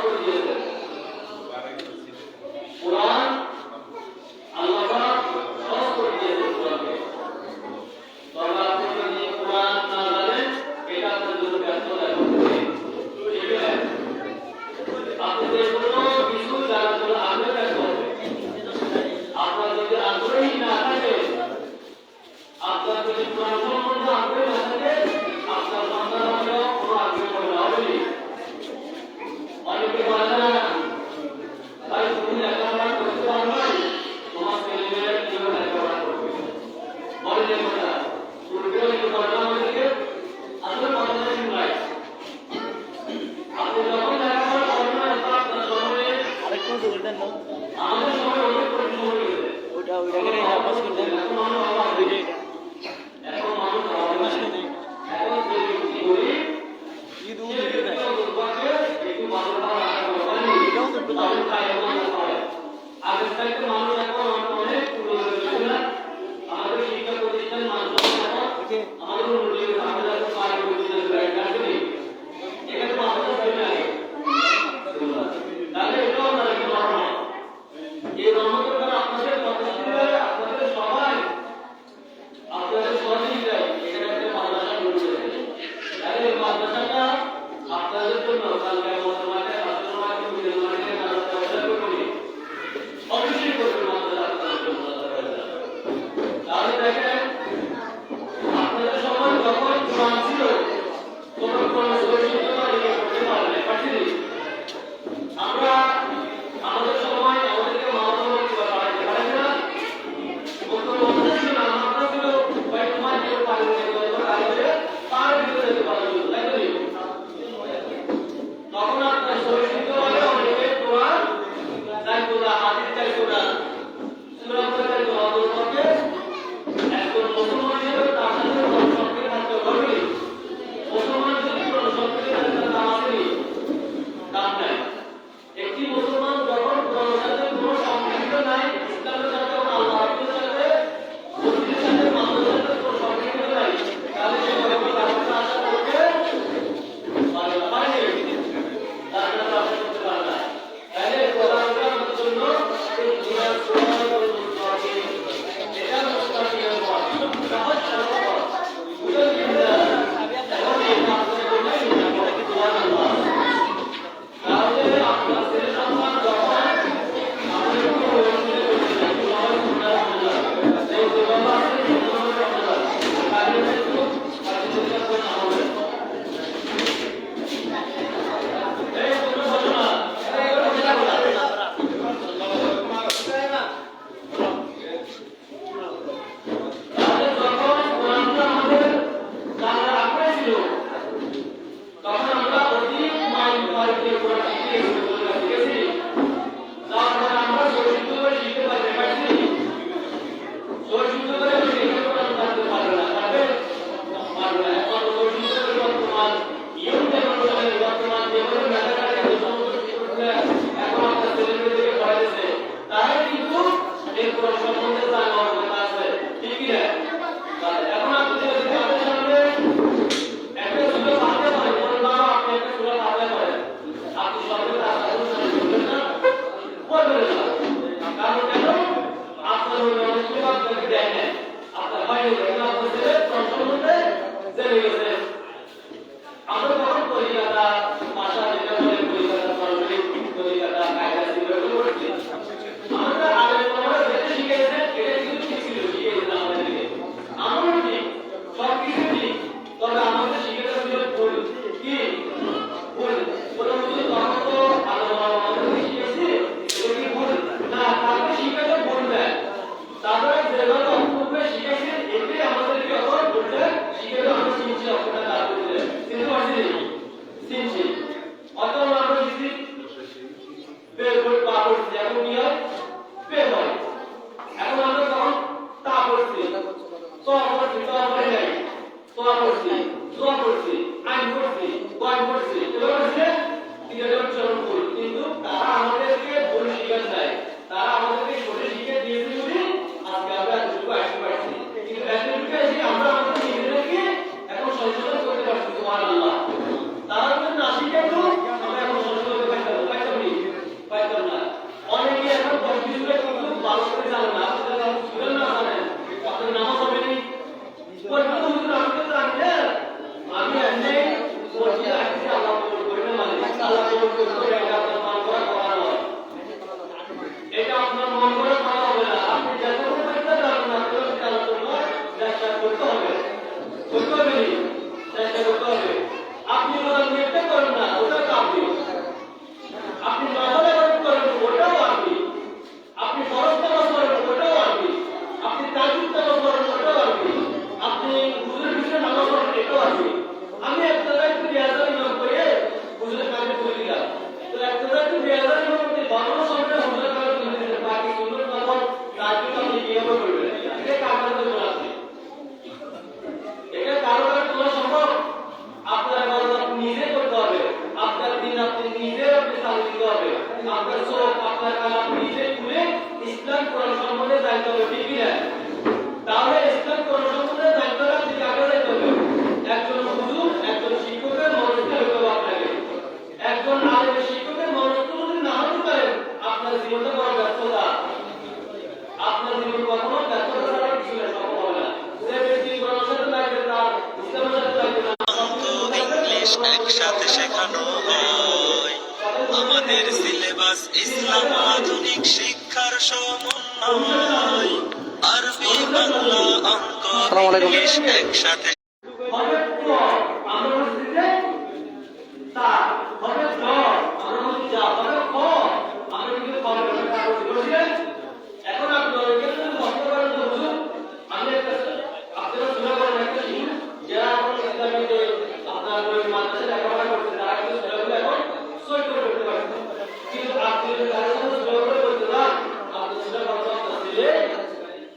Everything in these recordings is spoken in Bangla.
করে দিয়েছেন। কোরআন আল্লাহ পাক সহজ করে দিয়েছেন কোরআনকে। তবে আপনি যদি কোরআন না জানেন এটা আপনার জন্য ব্যর্থতা হবে। ঠিক আছে, আপনি যে কোনো কিছু জানার জন্য আগ্রহ থাকতে হবে। আপনার যদি আগ্রহী না থাকে, আপনার যদি কোরআন সম্বন্ধে আগ্রহ না থাকে, আপনার সন্তান হলেও কোনো আগ্রহ হবে না। অনেকে বলে না আপনার কান আপনি নিজে খুলে ইসলাম কোরআন সম্বন্ধে জানতে হবে, ঠিক কিনা? তাহলে ইসলাম কোরআন সম্বন্ধে জানতে হলে আপনি কাকে জানতে হবে? একজন হুজুর, একজন শিক্ষকের মনস্থ হতে হবে আপনাকে। একজন আলেমের শিক্ষকের মনস্থ যদি না হতে পারেন, আপনার জীবনটা বড় ব্যর্থতা। আপনার জীবন কখনো ব্যর্থতা ছাড়া কিছু না, সম্ভব হবে না। যে ব্যক্তি কোরআনের সাথে লাগবে না, ইসলামের সাথে লাগবে না, ইংলিশ একসাথে শেখানো হয়। আমাদের সিলেবাস ইসলাম আধুনিক শিক্ষার সমন্বয়। আরবি, বাংলা, অঙ্ক, ইংলিশ একসাথে। হবে ক, আমরা বলছি যে তা, হবে জ, আমরা বলছি যা, হবে খ, আমরা কিন্তু খ বলছি। এখন আপনার এখানে যদি বলতে পারেন যে হুজুর, আমি একটা আপনারা শুনে করেন একটা শিশু যারা এখন ইসলামীতে আপনার ওই মাদ্রাসায় লেখাপড়া করছে, তারা কিন্তু সেগুলো এখন সই করে করতে পারছে। কিন্তু আপনি যদি তাদের সাথে সই করে করতে চান, আপনি সেটা করতে ছেলে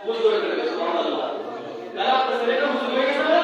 ভুল করে ফেলবে, সুবহানাল্লাহ। তাহলে আপনার ছেলেটা ভুল হয়ে গেছে না?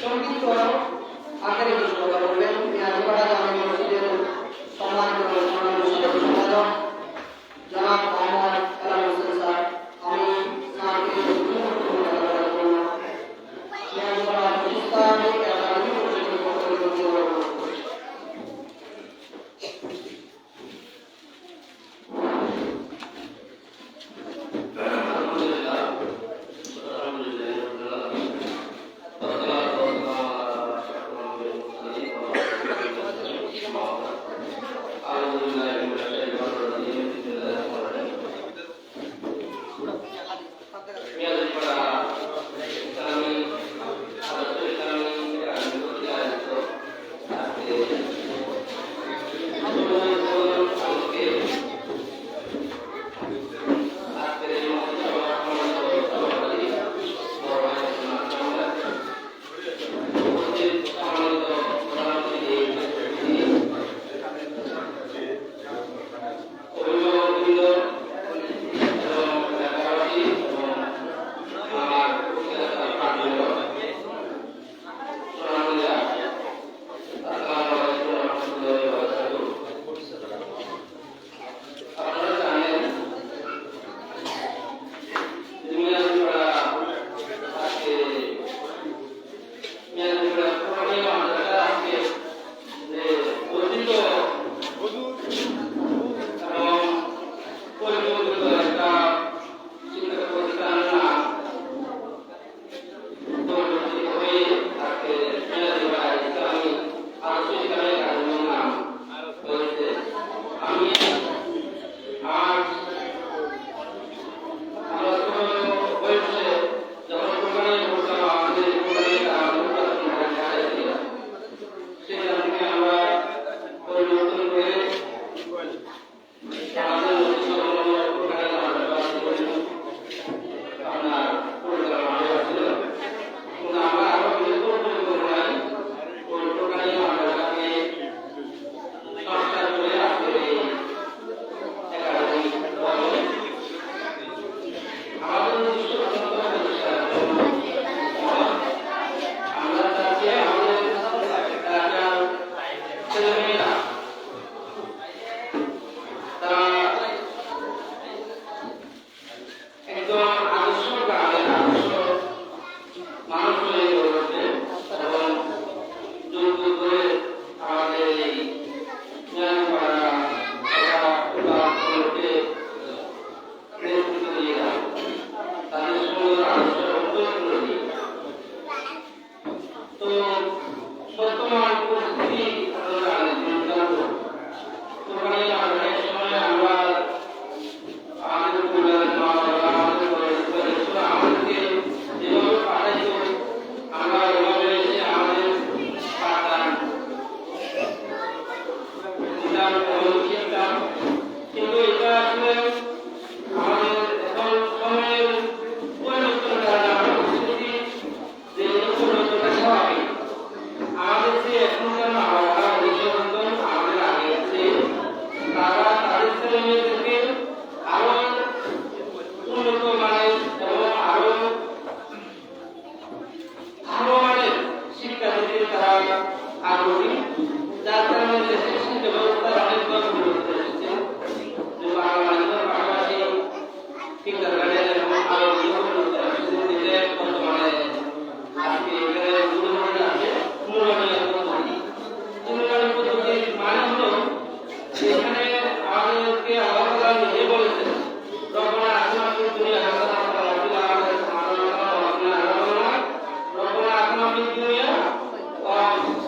সংক্ষিপ্ত আকারে কিছু কথা বলবেন। মিয়াজপাড়া জামে মসজিদের সম্মানিত সম্পাদক জনাব মোহাম্মদ এলাল হোসেন স্যার, আমি স্যারকে মিয়াজপাড়া ইসলামিক একাডেমি পরিষদের পক্ষ থেকে অনুরোধ করছি।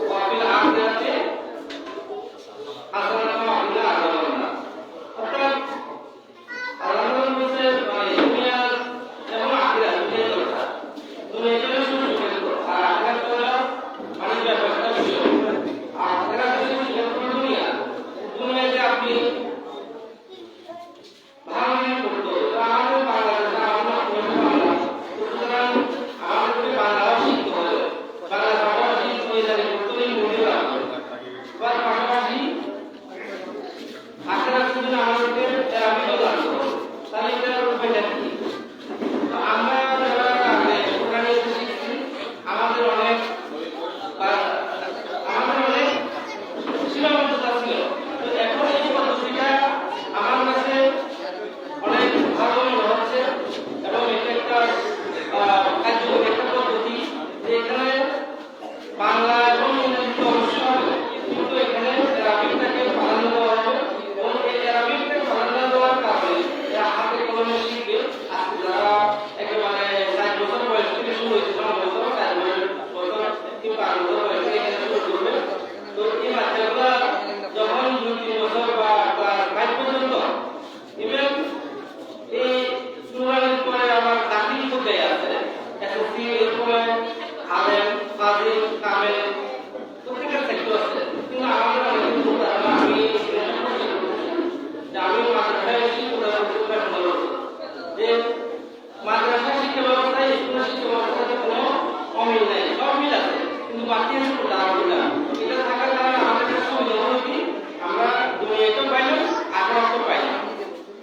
وفي الآخرة আনন্দ হয়েছে এখানে শুরু করবে। তো এই বাচ্চাগুলা যখন 2-3 বছর বা ক্লাস 5 পর্যন্ত ইভেন এই স্টুডেন্ট পরে আবার দাখিল করতে আছে এসএসসি এরপরে আলেম ফাজিল কামেল প্রত্যেকটা সেক্টর আছে। কিন্তু আমাদের অনেক কিছু ধারণা আমি আমি মাদ্রাসায় শিক্ষা যে মাদ্রাসা শিক্ষা ব্যবস্থায় স্কুলের শিক্ষা ব্যবস্থাতে কোনো অমিল নেই, সব মিল আছে, কিন্তু বাকি আছে ধারণা এটা থাকার কারণে আমাদের কাছে সুবিধা হলো কি আমরা দুনিয়াতেও পাইলাম আখেরাতেও পাইলাম।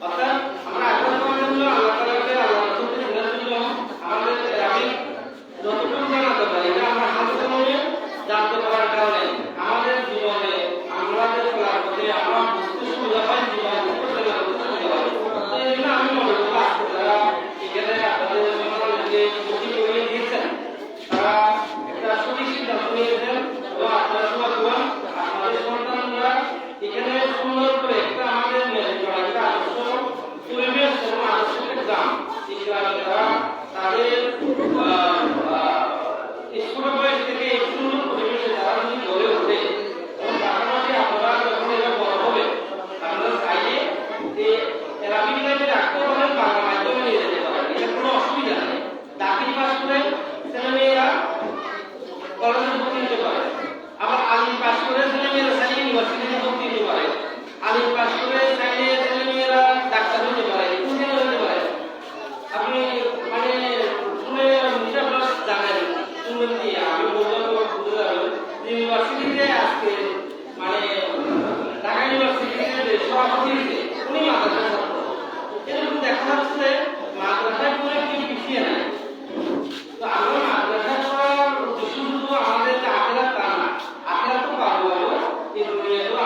অর্থাৎ আমরা আখেরাত পাওয়ার জন্য আল্লাহ তাআলাকে আল্লাহ রাসূলকে চিনার জন্য আমাদের আমি যতটুকু জানাতে পারি এটা আমরা হালকা মনে জানতে পারার কারণে আমাদের জীবনে আমাদের চলার পথে আমরা বুঝতে সুবিধা পাই, জীবন করতে সুবিধা পাই। তো এই জন্য আমি মনে করি আজকে যারা এখানে আপনাদের সন্তানকে ভর্তি করিয়ে দিয়েছেন তারা একটা সঠিক সিদ্ধান্ত নিয়েছেন এবং আপনারা সবাই দোয়া আপনাদের সন্তানরা এখানে সুন্দর করে একটা আমাদের মেনে চলা একটা আদর্শ পরিবেশ এবং আদর্শের গ্রাম ইসলামে তারা তাদের স্কুল বয়স থেকে সুন্দর পরিবেশে তারা যদি গড়ে ওঠে এবং পাশাপাশি আপনারা যখন এরা বড় হবে আপনারা চাইলে যে রাবিক লাইনে রাখতে পারেন বাংলা মাধ্যমে নিয়ে যেতে পারেন, এটা কোনো অসুবিধা নেই। দাখিল পাস করে ছেলেমেয়েরা কলেজে ভর্তি নিতে পারে, আবার আলিম পাস করে ছেলেমেয়েরা চাইলে ইউনিভার্সিটিতে ভর্তি নিতে পারে, আলিম পাস করে চাইলে ছেলেমেয়েরা ডাক্তার হতে পারে, ইঞ্জিনিয়ার হতে পারে। আপনি মানে শুনে নিশ্চয় আপনারা জানেন শুনবেন কি আমি বলবো বুঝতে পারবেন ইউনিভার্সিটিতে আজকে মানে ঢাকা ইউনিভার্সিটিতে সভাপতি হয়েছে উনি মাদ্রাসার ছাত্র। এরকম দেখা যাচ্ছে মাদ্রাসায় কোনো কেউ পিছিয়ে নাই। তো আমরা মাদ্রাসা করার উদ্দেশ্য শুধু আমাদের যে আখেরাত তা না, আখেরাত তো পাবো এই দুনিয়াতেও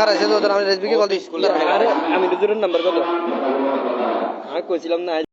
খারাপ আছে তো আমি রেসবিকে কল দিস আরে আমি দুজনের নাম্বার কত আমি কইছিলাম না